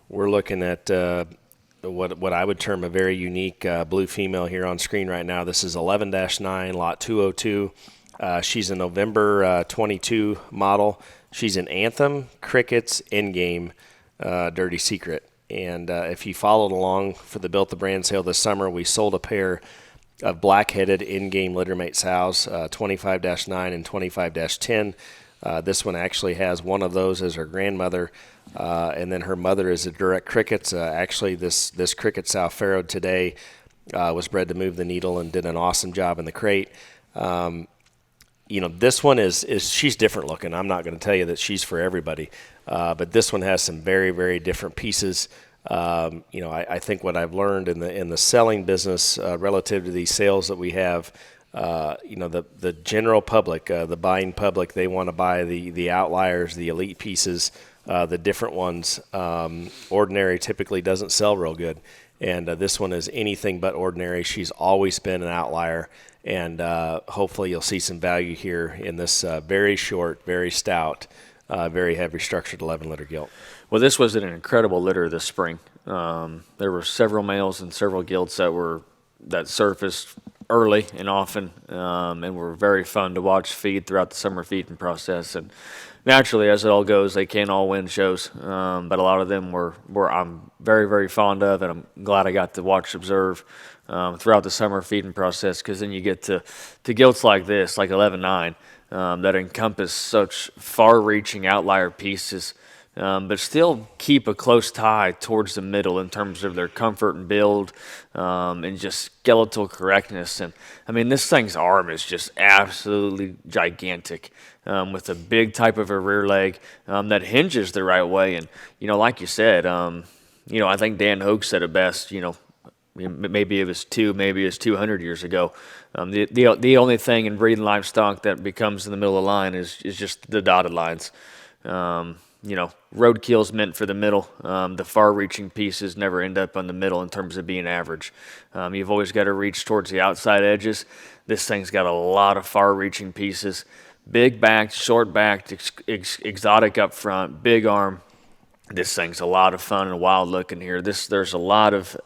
We're looking at what I would term a very unique blue female here on screen right now. This is 11-9, lot 202. She's a November 22 model. She's an Anthem Crickets in-game Dirty Secret. And if you followed along for the Built the Brand sale this summer, we sold a pair of black-headed in-game littermate sows, 25-9 and 25-10. This one actually has one of those as her grandmother, and then her mother is a direct crickets. Actually, this cricket sow farrowed today, was bred to move the needle and did an awesome job in the crate. This one is she's different looking. I'm not going to tell you that she's for everybody, but this one has some very, very different pieces. I think what I've learned in the selling business relative to these sales that we have, the general public, the buying public, they want to buy the outliers, the elite pieces, the different ones. Ordinary typically doesn't sell real good, and this one is anything but ordinary. She's always been an outlier. And hopefully you'll see some value here in this very short, very stout, very heavy structured 11-litter gilt. Well, this was an incredible litter this spring. There were several males and several gilts that surfaced early and often, and were very fun to watch feed throughout the summer feeding process. And naturally, as it all goes, they can't all win shows, but a lot of them were I'm very, very fond of, and I'm glad I got to watch, observe throughout the summer feeding process, because then you get to gilts like this, like 11-9, that encompass such far-reaching outlier pieces, but still keep a close tie towards the middle in terms of their comfort and build, and just skeletal correctness. And I mean, this thing's arm is just absolutely gigantic, with a big type of a rear leg that hinges the right way. And like you said, I think Dan Hogue said it best. Maybe it was 200 years ago. The only thing in breeding livestock that becomes in the middle of the line is just the dotted lines. Roadkill's meant for the middle. The far-reaching pieces never end up on the middle in terms of being average. You've always got to reach towards the outside edges. This thing's got a lot of far-reaching pieces. Big back, short back, exotic up front, big arm. This thing's a lot of fun and wild looking here. There's a lot of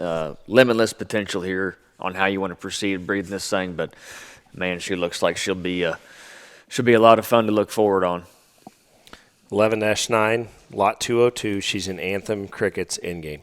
limitless potential here on how you want to proceed breeding this thing, but man, she looks like she'll be a lot of fun to look forward on. 11-9, lot 202. She's an Anthem Crickets in game.